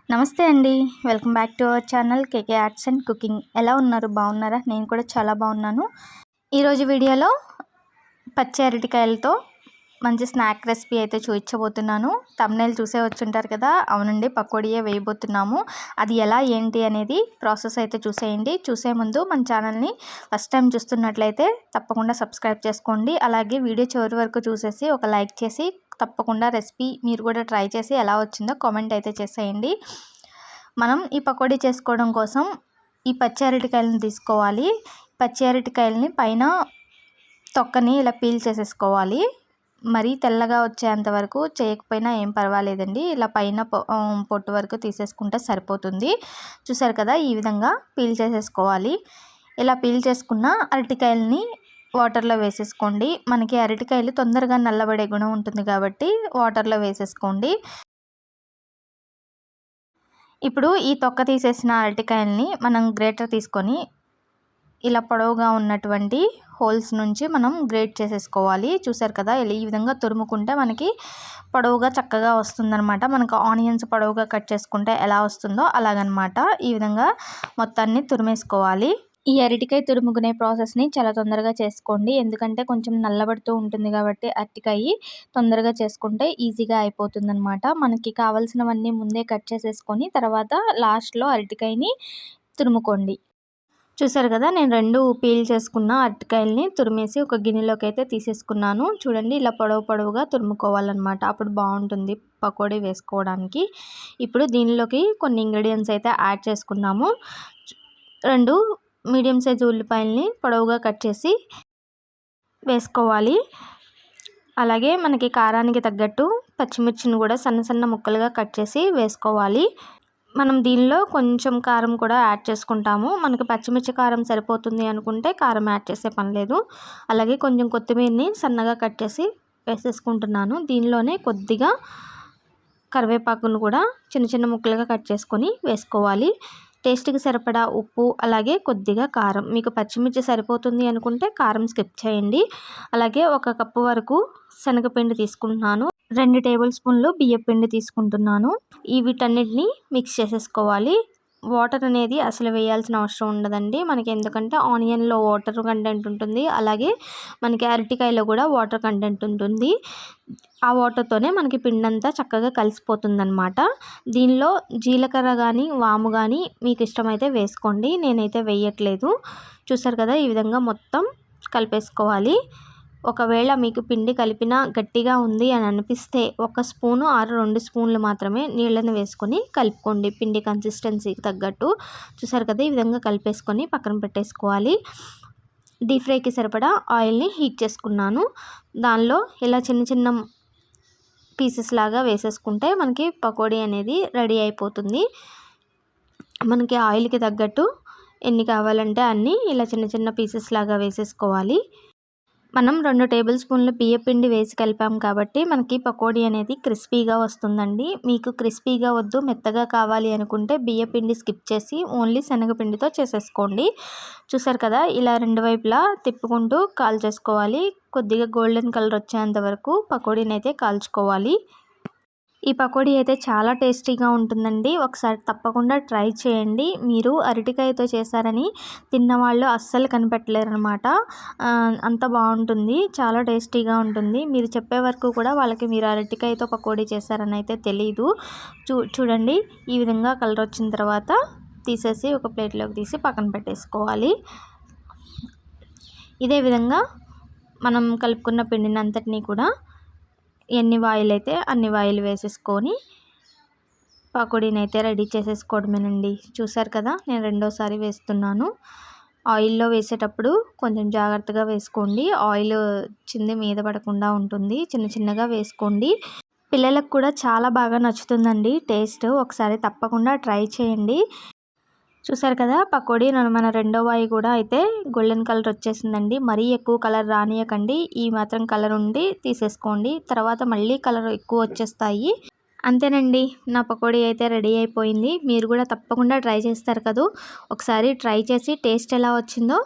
నమస్తే అండి. Welcome back to our channel KK arts and cooking. ఎలా ఉన్నారు? బాగున్నారా? నేను కూడా చాలా బాగున్నాను. ఈరోజు వీడియోలో పచ్చి అరటికాయలతో మంచి స్నాక్ రెసిపీ అయితే చూపించబోతున్నాను. థంబ్నెయిల్ చూసే వచ్చుంటారు కదా. అవునండి, పకోడీయే వేయబోతున్నాము. అది ఎలా ఏంటి అనేది ప్రాసెస్ అయితే చూసేయండి. చూసే ముందు మన ఛానల్ని ఫస్ట్ టైం చూస్తున్నట్లయితే తప్పకుండా సబ్స్క్రైబ్ చేసుకోండి. అలాగే వీడియో చివరి వరకు చూసేసి ఒక లైక్ చేసి తప్పకుండా రెసిపీ మీరు కూడా ట్రై చేసి ఎలా వచ్చిందో కామెంట్ అయితే చేసేయండి. మనం ఈ పకోడీ చేసుకోవడం కోసం ఈ పచ్చి అరటికాయలను తీసుకోవాలి. పచ్చి అరటికాయలని పైన తొక్కని ఇలా పీల్ చేసేసుకోవాలి. మరీ తెల్లగా వచ్చేంత వరకు చేయకపోయినా ఏం పర్వాలేదండి. ఇలా పైన పొట్టు వరకు తీసేసుకుంటే సరిపోతుంది. చూసారు కదా, ఈ విధంగా పీల్ చేసేసుకోవాలి. ఇలా పీల్ చేసుకున్న అరటికాయలని వాటర్లో వేసేసుకోండి. మనకి అరటికాయలు తొందరగా నల్లబడే గుణం ఉంటుంది కాబట్టి వాటర్లో వేసేసుకోండి. ఇప్పుడు ఈ తొక్క తీసేసిన అరటికాయలని మనం గ్రేటర్ తీసుకొని ఇలా పొడవుగా ఉన్నటువంటి హోల్స్ నుంచి మనం గ్రేట్ చేసేసుకోవాలి. చూసారు కదా, ఈ విధంగా తురుముకుంటే మనకి పొడవుగా చక్కగా వస్తుందన్నమాట. మనకు ఆనియన్స్ పొడవుగా కట్ చేసుకుంటే ఎలా వస్తుందో అలాగనమాట. ఈ విధంగా మొత్తాన్ని తురిమేసుకోవాలి. ఈ అరటికాయ తురుముకునే ప్రాసెస్ని చాలా తొందరగా చేసుకోండి. ఎందుకంటే కొంచెం నల్లబడుతూ ఉంటుంది కాబట్టి అరటికాయ తొందరగా చేసుకుంటే ఈజీగా అయిపోతుంది అనమాట. మనకి కావాల్సినవన్నీ ముందే కట్ చేసేసుకొని తర్వాత లాస్ట్లో అరటికాయని తురుముకోండి. చూసారు కదా, నేను 2 పీల్ చేసుకున్న అరటికాయలని తురిమేసి ఒక గిన్నెలోకి అయితే తీసేసుకున్నాను. చూడండి, ఇలా పొడవుగా తురుముకోవాలన్నమాట. అప్పుడు బాగుంటుంది పకోడీ వేసుకోవడానికి. ఇప్పుడు దీనిలోకి కొన్ని ఇంగ్రీడియంట్స్ అయితే యాడ్ చేసుకున్నాము. 2 మీడియం సైజు ఉల్లిపాయలని పొడవుగా కట్ చేసి వేసుకోవాలి. అలాగే మనకి కారానికి తగ్గట్టు పచ్చిమిర్చిని కూడా సన్న ముక్కలుగా కట్ చేసి వేసుకోవాలి. మనం దీనిలో కొంచెం కారం కూడా యాడ్ చేసుకుంటాము. మనకి పచ్చిమిర్చి కారం సరిపోతుంది అనుకుంటే కారం యాడ్ చేసే పని లేదు. అలాగే కొంచెం కొత్తిమీరని సన్నగా కట్ చేసి వేసేసుకుంటున్నాను. దీనిలోనే కొద్దిగా కరివేపాకును కూడా చిన్న ముక్కలుగా కట్ చేసుకొని వేసుకోవాలి. టేస్ట్కి సరిపడా ఉప్పు, అలాగే కొద్దిగా కారం. మీకు పచ్చిమిర్చి సరిపోతుంది అనుకుంటే కారం స్కిప్ చేయండి. అలాగే 1 కప్పు వరకు శనగపిండి తీసుకుంటున్నాను. 2 టేబుల్ స్పూన్లు బియ్యపిండి తీసుకుంటున్నాను. వీటన్నిటిని మిక్స్ చేసేసుకోవాలి. వాటర్ అనేది అసలు వేయాల్సిన అవసరం ఉండదండి మనకి, ఎందుకంటే ఆనియన్లో వాటర్ కంటెంట్ ఉంటుంది. అలాగే మనకి అరటికాయలో కూడా వాటర్ కంటెంట్ ఉంటుంది. ఆ వాటర్తోనే మనకి పిండి అంతా చక్కగా కలిసిపోతుంది అనమాట. దీనిలో జీలకర్ర కానీ వాము కానీ మీకు ఇష్టమైతే వేసుకోండి. నేనైతే వేయట్లేదు. చూసారు కదా, ఈ విధంగా మొత్తం కలిపేసుకోవాలి. ఒకవేళ మీకు పిండి కలిపినా గట్టిగా ఉంది అని అనిపిస్తే 1 స్పూను ఆర్ 2 స్పూన్లు మాత్రమే నీళ్ళని వేసుకొని కలుపుకోండి, పిండి కన్సిస్టెన్సీకి తగ్గట్టు. చూసారు కదా, ఈ విధంగా కలిపేసుకొని పక్కన పెట్టేసుకోవాలి. డీప్ ఫ్రైకి సరిపడా ఆయిల్ని హీట్ చేసుకున్నాను. దానిలో ఇలా చిన్న పీసెస్ లాగా వేసేసుకుంటే మనకి పకోడీ అనేది రెడీ అయిపోతుంది. మనకి ఆయిల్కి తగ్గట్టు ఎన్ని కావాలంటే అన్నీ ఇలా చిన్న పీసెస్ లాగా వేసేసుకోవాలి. మనం 2 టేబుల్ స్పూన్లు బియ్యపిండి వేసి కలిపాం కాబట్టి మనకి పకోడీ అనేది క్రిస్పీగా వస్తుందండి. మీకు క్రిస్పీగా వద్దు, మెత్తగా కావాలి అనుకుంటే బియ్యపిండి స్కిప్ చేసి ఓన్లీ శనగపిండితో చేసేసుకోండి. చూసారు కదా, ఇలా 2 వైపులా తిప్పుకుంటూ కాల్చేసుకోవాలి. కొద్దిగా గోల్డెన్ కలర్ వచ్చేంత వరకు పకోడీని అయితే కాల్చుకోవాలి. ఈ పకోడీ అయితే చాలా టేస్టీగా ఉంటుందండి. ఒకసారి తప్పకుండా ట్రై చేయండి. మీరు అరటికాయతో చేశారని తిన్నవాళ్ళు అస్సలు కనిపెట్టలేరనమాట. అంత బాగుంటుంది, చాలా టేస్టీగా ఉంటుంది. మీరు చెప్పే వరకు కూడా వాళ్ళకి మీరు అరటికాయతో పకోడీ చేశారని అయితే తెలీదు. చూడండి, ఈ విధంగా కలర్ వచ్చిన తర్వాత తీసేసి ఒక ప్లేట్లోకి తీసి పక్కన పెట్టేసుకోవాలి. ఇదే విధంగా మనం కలుపుకున్న పిండిని అంతటినీ కూడా ఎన్ని వాయిల్ అయితే అన్ని వాయిల్ వేసేసుకొని పకోడీని అయితే రెడీ చేసేసుకోవడమేనండి. చూసారు కదా, నేను రెండోసారి వేస్తున్నాను. ఆయిల్లో వేసేటప్పుడు కొంచెం జాగ్రత్తగా వేసుకోండి. ఆయిల్ చింది మీద పడకుండా ఉంటుంది. చిన్నగా వేసుకోండి. పిల్లలకు కూడా చాలా బాగా నచ్చుతుందండి టేస్ట్. ఒకసారి తప్పకుండా ట్రై చేయండి. చూసారు కదా, పకోడీ మన రెండో వాయి కూడా అయితే గోల్డెన్ కలర్ వచ్చేసిందండి. మరీ ఎక్కువ కలర్ రానియకండి. ఈ మాత్రం కలర్ ఉండి తీసేసుకోండి. తర్వాత మళ్ళీ కలర్ ఎక్కువ వచ్చేస్తాయి. అంతేనండి, నా పకోడీ అయితే రెడీ అయిపోయింది. మీరు కూడా తప్పకుండా ట్రై చేస్తారు కదా. ఒకసారి ట్రై చేసి టేస్ట్ ఎలా వచ్చిందో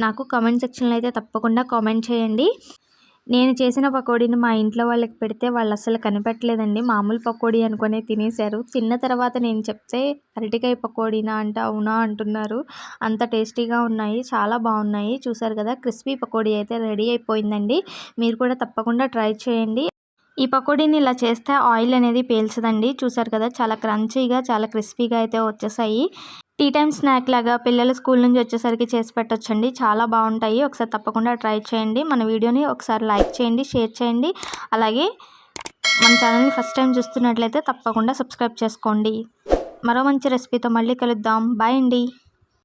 నాకు కామెంట్ సెక్షన్లో అయితే తప్పకుండా కామెంట్ చేయండి. నేను చేసిన పకోడీని మా ఇంట్లో వాళ్ళకి పెడితే వాళ్ళు అస్సలు కనిపెట్టలేదండి. మామూలు పకోడీ అనుకునే తినేశారు. తిన్న తర్వాత నేను చెప్తే అరటికాయ పకోడీనా అంటే అవునా అంటున్నారు. అంత టేస్టీగా ఉన్నాయి. చాలా బాగున్నాయి. చూసారు కదా, క్రిస్పీ పకోడీ అయితే రెడీ అయిపోయిందండి. మీరు కూడా తప్పకుండా ట్రై చేయండి. ఈ పకోడీని ఇలా చేస్తే ఆయిల్ అనేది పీల్చదండి. చూసారు కదా, చాలా క్రంచీగా చాలా క్రిస్పీగా అయితే వచ్చేసాయి. టీ టైమ్ స్నాక్ లాగా పిల్లలు స్కూల్ నుంచి వచ్చేసరికి చేసి పెట్టొచ్చండి. చాలా బాగుంటాయి. ఒకసారి తప్పకుండా ట్రై చేయండి. మన వీడియోని ఒకసారి లైక్ చేయండి, షేర్ చేయండి. అలాగే మన ఛానల్ని ఫస్ట్ టైం చూస్తున్నట్లయితే తప్పకుండా సబ్స్క్రైబ్ చేసుకోండి. మరో మంచి రెసిపీతో మళ్ళీ కలుద్దాం. బాయ్ అండి.